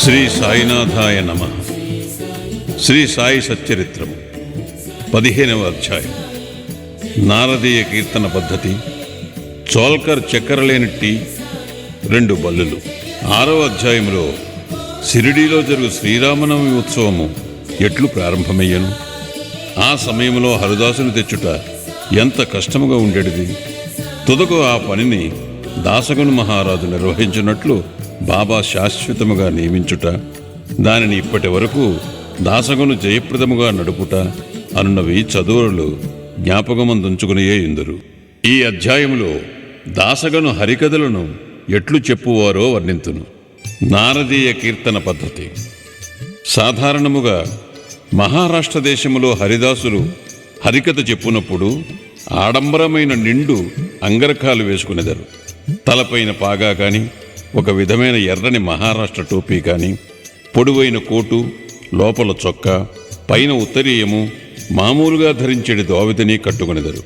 శ్రీ సాయినాథాయ నమః. శ్రీ సాయి సచ్చరిత్రము 15వ అధ్యాయం. నారదీయ కీర్తన పద్ధతి. చోల్కర్ చక్కెరలేని టీ 2 బల్లులు. 6వ అధ్యాయంలో షిరిడీలో జరుగు శ్రీరామనవమి ఉత్సవము ఎట్లు ప్రారంభమయ్యను, ఆ సమయంలో హరిదాసును తెచ్చుట ఎంత కష్టముగా ఉండేది. తుదకు ఆ పనిని దాసగను మహారాజు నిర్వహించినట్లు బాబా శాశ్వతముగా నియమించుట, దానిని ఇప్పటి వరకు దాసగను జయప్రదముగా నడుపుట అనున్నవి చదువులు జ్ఞాపకమందుంచుకునియే ఇందురు. ఈ అధ్యాయములో దాసగను హరికథలను ఎట్లు చెప్పువారో వర్ణింతును. నారదీయ కీర్తన పద్ధతి. సాధారణముగా మహారాష్ట్ర దేశములో హరిదాసులు హరికథ చెప్పునప్పుడు ఆడంబరమైన నిండు అంగరఖాలు వేసుకునేదారు. తలపైన పాగా కాని, ఒక విధమైన ఎర్రని మహారాష్ట్ర టోపీ కాని, పొడవైన కోటు, లోపల చొక్కా, పైన ఉత్తరీయము, మామూలుగా ధరించేటి దోవతిని కట్టుకునేదారు.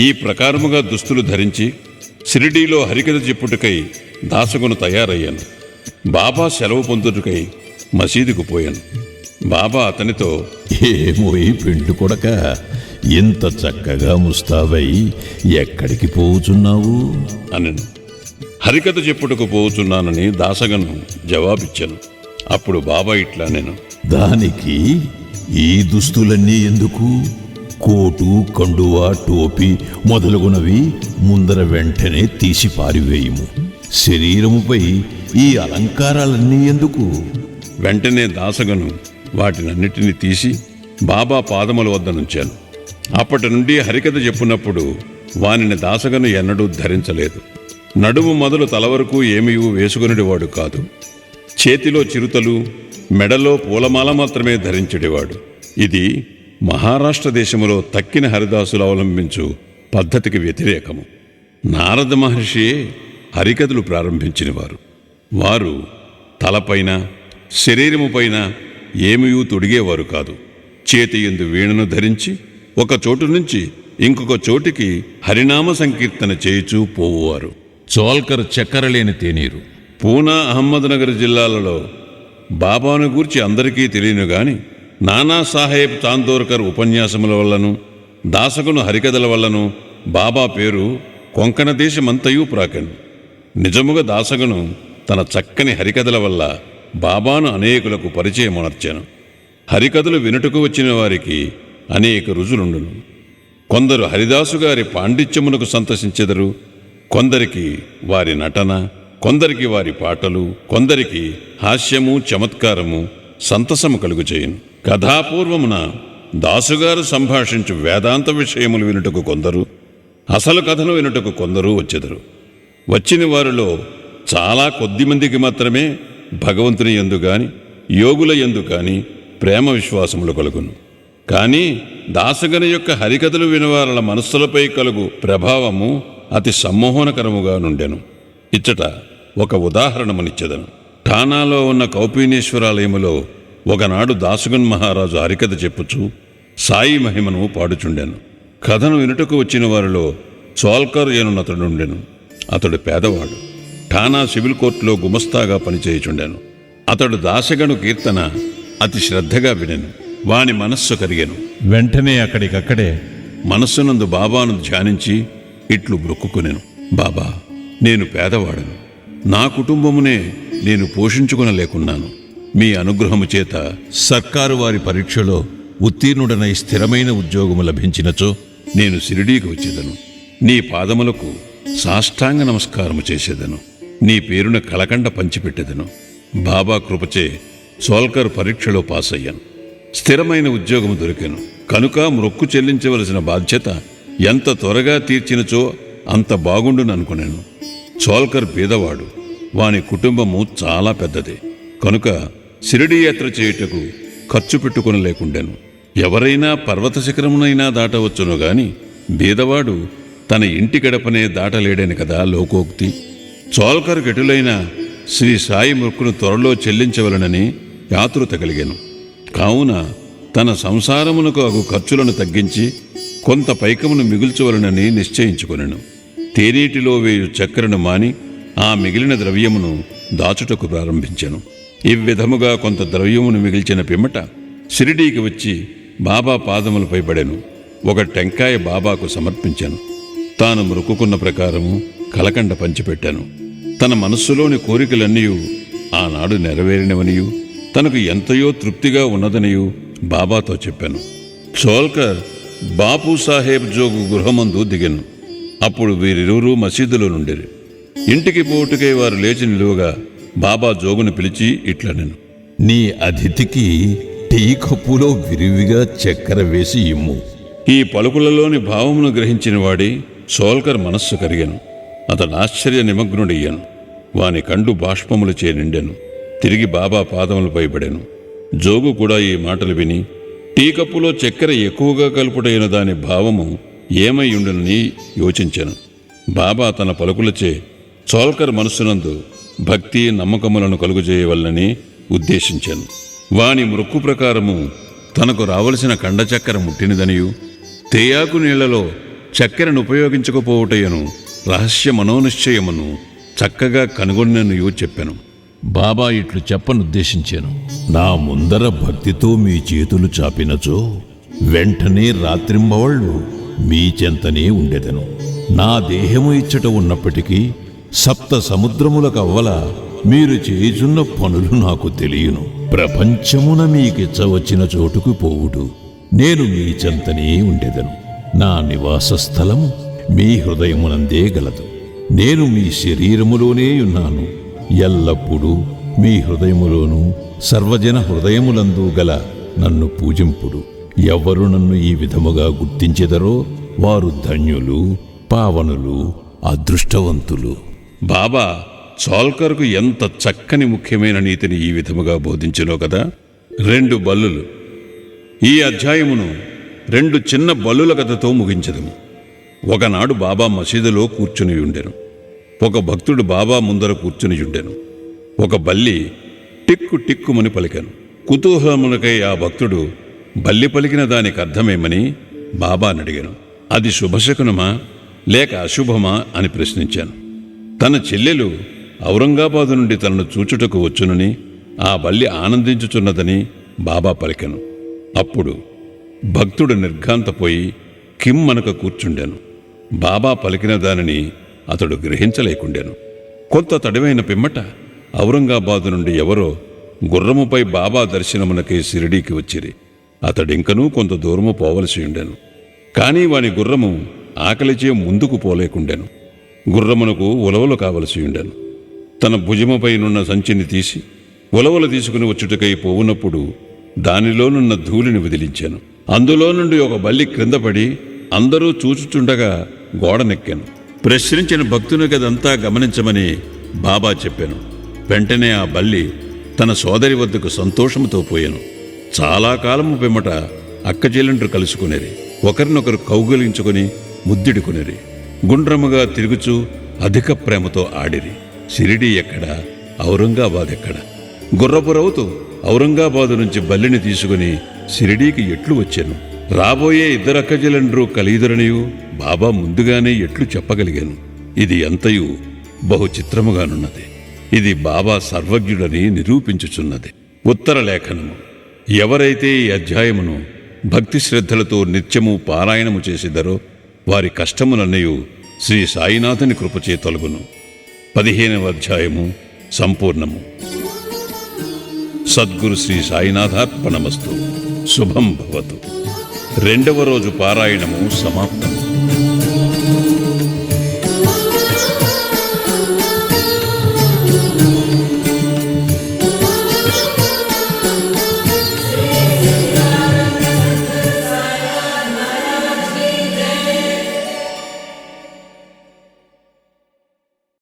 ఈ ప్రకారముగా దుస్తులు ధరించి షిరిడీలో హరికథ చెప్పుటకై దాసగును తయారయ్యాను. బాబా సెలవు పొందుటకై మసీదుకు పోయాను. బాబా అతనితో, ఏమోయి పెండు కొడక, ఇంత చక్కగా ముస్తాబై ఎక్కడికి పోవుచున్నావు అనను. హరికథ చెప్పుటకు పోవుచున్నానని దాసగను జవాబిచ్చాను. అప్పుడు బాబా ఇట్లా నేను, దానికి ఈ దుస్తులన్నీ ఎందుకు? కోటు, కండువా, టోపీ మొదలగునవి ముందర వెంటనే తీసి పారివేయుము. శరీరముపై ఈ అలంకారాలన్నీ ఎందుకు? వెంటనే దాసగను వాటినన్నిటినీ తీసి బాబా పాదముల వద్ద నుంచాను. అప్పటి నుండి హరికథ చెప్పునప్పుడు వానిని దాసగను ఎన్నడూ ధరించలేదు. నడుము మొదలు తల వరకు ఏమీ వేసుకునేవాడు కాదు. చేతిలో చిరుతలు, మెడలో పూలమాల మాత్రమే ధరించేవాడు. ఇది మహారాష్ట్ర దేశములో తక్కిన హరిదాసులు అవలంబించు పద్ధతికి వ్యతిరేకము. నారద మహర్షియే హరికథలు ప్రారంభించినవారు. వారు తలపైన, శరీరముపైన ఏమీ తొడిగేవారు కాదు. చేతి యందు వీణను ధరించి ఒక చోటు నుంచి ఇంకొక చోటికి హరినామ సంకీర్తన చేయుచూ పోవువారు. చోల్కర్ చక్కెరలేని తేనీరు. పూనా, అహ్మద్నగర్ జిల్లాలలో బాబాను గూర్చి అందరికీ తెలియను గాని నానాసాహెబ్ చాందోర్కర్ ఉపన్యాసముల వల్లను, దాసగును హరికథల వల్లను బాబా పేరు కొంకణ దేశమంతయూ ప్రాకెను. నిజముగా దాసగును తన చక్కని హరికథల వల్ల బాబాను అనేకులకు పరిచయమునర్చాను. హరికథలు వినుటకు వచ్చిన వారికి అనేక రుజులుండును. కొందరు హరిదాసు గారి పాండిత్యమునకు సంతసించెదరు, కొందరికి వారి నటన, కొందరికి వారి పాటలు, కొందరికి హాస్యము, చమత్కారము, సంతసము కలుగుచేయును. కథాపూర్వమున దాసుగారు సంభాషించు వేదాంత విషయములు వినుటకు కొందరు, అసలు కథను వినుటకు కొందరు వచ్చెదరు. వచ్చిన వారిలో చాలా కొద్ది మందికి మాత్రమే భగవంతుని యందు గాని, యోగుల యందు కాని ప్రేమ విశ్వాసములు కలుగును. కానీ దాసగని యొక్క హరికథలు వినవారల మనస్సులపై కలుగు ప్రభావము అతి సమ్మోహనకరముగా నుండెను. ఇచ్చట ఒక ఉదాహరణమునిచ్చెదను. ఠానాలో ఉన్న కౌపీనేశ్వరాలయములో ఒకనాడు దాసగన్ మహారాజు హరికథ చెప్పుచు సాయి మహిమను పాడుచుండెను. కథను వినుటకు వచ్చిన వారిలో చోల్కర్ ఎనున్నతడుండెను. అతడు పేదవాడు. ఠానా సివిల్ కోర్టులో గుమస్తాగా పనిచేయుచుండెను. అతడు దాసగను కీర్తన అతి శ్రద్ధగా వినెను. వాని మనస్సు కరిగెను. వెంటనే అక్కడికక్కడే మనస్సునందు బాబాను ధ్యానించి ఇట్లు బ్రొక్కుకొనెను. బాబా, నేను పేదవాడను. నా కుటుంబమునే నేను పోషించుకొనలేకున్నాను. మీ అనుగ్రహము చేత సర్కారు వారి పరీక్షలో ఉత్తీర్ణుడనై స్థిరమైన ఉద్యోగము లభించినచో నేను షిరిడీకి వచ్చేదను. నీ పాదములకు సాష్టాంగ నమస్కారము చేసేదను. నీ పేరున కలకండ పంచిపెట్టెదను. బాబా కృపచే చోల్కర్ పరీక్షలో పాస్ అయ్యాను. స్థిరమైన ఉద్యోగము దొరికెను. కనుక మొక్కు చెల్లించవలసిన బాధ్యత ఎంత త్వరగా తీర్చినచో అంత బాగుండుననుకున్నాను. చోల్కర్ పేదవాడు. వాని కుటుంబము చాలా పెద్దది. కనుక షిరిడీ యాత్ర చేయుటకు ఖర్చు పెట్టుకొనలేకుండెను. ఎవరైనా పర్వత శిఖరమునైనా దాటవచ్చును గాని బీదవాడు తన ఇంటి గడపనే దాటలేడని కదా లోకోక్తి. చోల్కర్ గెటులైన శ్రీ సాయి మొక్కును త్వరలో చెల్లించవలనని యాతృత కలిగాను. కావున తన సంసారమునకు అగు ఖర్చులను తగ్గించి కొంత పైకమును మిగుల్చవలనని నిశ్చయించుకొనెను. తేనీటిలో వేయు చక్కెరను మాని ఆ మిగిలిన ద్రవ్యమును దాచుటకు ప్రారంభించెను. ఈ విధముగా కొంత ద్రవ్యమును మిగిల్చిన పిమ్మట షిరిడీకి వచ్చి బాబా పాదములపై పడెను. ఒక టెంకాయ బాబాకు సమర్పించాను. తాను మొక్కుకున్న ప్రకారము కలకండ పంచిపెట్టాను. తన మనస్సులోని కోరికలన్నీ ఆనాడు నెరవేరినవనియు తనకు ఎంతయో తృప్తిగా ఉన్నదనియు బాబాతో చెప్పాను. సోల్కర్ బాపు సాహెబ్ జోగు గృహమందు దిగెను. అప్పుడు వీరిరువురూ మసీదులో నుండిరి. ఇంటికి పోటుకై వారు లేచి నిలువగా బాబా జోగును పిలిచి ఇట్లనెను. నీ అతిథికి టీ కప్పులో విరివిగా చక్కెర వేసి ఇమ్ము. ఈ పలుకులలోని భావమును గ్రహించిన వాడి సోల్కర్ మనస్సు కరిగాను. అతడు ఆశ్చర్య నిమగ్నుడయ్యాను. వాని కండు బాష్పములచే నిండెను. తిరిగి బాబా పాదములపై పడెను. జోగు కూడా ఈ మాటలు విని టీ కప్పులో చక్కెర ఎక్కువగా కలుపుటైన దాని భావము ఏమై ఉండునని యోచించాను. బాబా తన పలుకులచే సోల్కర్ మనస్సునందు భక్తి నమ్మకములను కలుగుజేయవలనని ఉద్దేశించాను. వాని మృక్కు ప్రకారము తనకు రావలసిన కండ చక్కెర ముట్టినదనియు తేయాకు నీళ్లలో చక్కెరను ఉపయోగించకపోవటయను రహస్య మనోనిశ్చయమును చక్కగా కనుగొన్ననియు చెప్పాను. బాబా ఇట్లు చెప్పనుద్దేశించాను. నా ముందర భక్తితో మీ చేతులు చాపినచో వెంటనే రాత్రింబవళ్ళు మీ చెంతనే ఉండెదను. నా దేహము ఇచ్చట ఉన్నప్పటికీ సప్త సముద్రములకు అవ్వల మీరు చేయుచున్న పనులు నాకు తెలియను. ప్రపంచమున మీకిచ్చవచ్చిన చోటుకు పోవుడు నేను మీ చెంతనే ఉండెదను. నా నివాస స్థలము మీ హృదయమునందే గలదు. నేను మీ శరీరములోనే ఉన్నాను. ఎల్లప్పుడూ మీ హృదయములోనూ సర్వజన హృదయములందు గల నన్ను పూజింపుడు. ఎవరు నన్ను ఈ విధముగా గుర్తించెదరో వారు ధన్యులు, పావనులు, అదృష్టవంతులు. బాబా సోల్కర్కు ఎంత చక్కని ముఖ్యమైన నీతిని ఈ విధముగా బోధించినో కదా. 2 బల్లులు. ఈ అధ్యాయమును 2 చిన్న బల్లుల కథతో ముగించదము. ఒకనాడు బాబా మసీదులో కూర్చుని ఉండెను. ఒక భక్తుడు బాబా ముందర కూర్చుని ఉండెను. ఒక బల్లి టిక్కు టిక్కుమని పలికెను. కుతూహలమునకై ఆ భక్తుడు బల్లి పలికిన దానికి అర్థమేమని బాబాని అడిగాను. అది శుభశకునమా లేక అశుభమా అని ప్రశ్నించాను. తన చెల్లెలు ఔరంగాబాదు నుండి తనను చూచుటకు వచ్చునని ఆ బల్లి ఆనందించుచున్నదని బాబా పలికెను. అప్పుడు భక్తుడు నిర్ఘాంతపోయి కిమ్మనక కూర్చుండెను. బాబా పలికిన దానిని అతడు గ్రహించలేకుండెను. కొంత తడివైన పిమ్మట ఔరంగాబాదు నుండి ఎవరో గుర్రముపై బాబా దర్శనమునకై షిరిడీకి వచ్చిరి. అతడింకనూ కొంత దూరము పోవలసి ఉండెను. కానీ వాని గుర్రము ఆకలిచే ముందుకు పోలేకుండెను. గుర్రమునకు ఉలవలు కావలసి ఉండెను. తన భుజముపైనున్న సంచిని తీసి ఉలవలు తీసుకుని వచ్చుటకై పోవునప్పుడు దానిలోనున్న ధూళిని విదిలించాను. అందులో నుండి ఒక బల్లి క్రిందపడి అందరూ చూచుచుండగా గోడనెక్కాను. ప్రశ్నించిన భక్తునికదంతా గమనించమని బాబా చెప్పాను. వెంటనే ఆ బల్లి తన సోదరి వద్దకు సంతోషముతో పోయాను. చాలా కాలము పిమ్మట అక్కచెల్లెండ్రు కలుసుకునేది. ఒకరినొకరు కౌగిలించుకుని ముద్దిడుకునేది. గుండ్రముగా తిరుగుచూ అధిక ప్రేమతో ఆడిరి. షిరిడీ ఎక్కడ, ఔరంగాబాద్ ఎక్కడ? గుర్రపురవుతూ ఔరంగాబాదు నుంచి బల్లిని తీసుకుని షిరిడీకి ఎట్లు వచ్చాను. రాబోయే 2 అక్కచెల్లెండ్రు కలియుదురనియు బాబా ముందుగానే ఎట్లు చెప్పగలిగాను. ఇది ఎంతయు బహు చిత్రముగానున్నది. ఇది బాబా సర్వజ్ఞుడని నిరూపించుచున్నది. ఉత్తర లేఖనము. ఎవరైతే ఈ అధ్యాయమును భక్తి శ్రద్ధలతో నిత్యము పారాయణము చేసిదరో వారి కష్టములన్నయు శ్రీ సాయినాథుని కృపచే తొలగును. 15వ అధ్యాయము సంపూర్ణము. సద్గురు శ్రీ సాయినాథార్పణమస్తు. శుభం భవతు. 2వ రోజు పారాయణము సమాప్తం.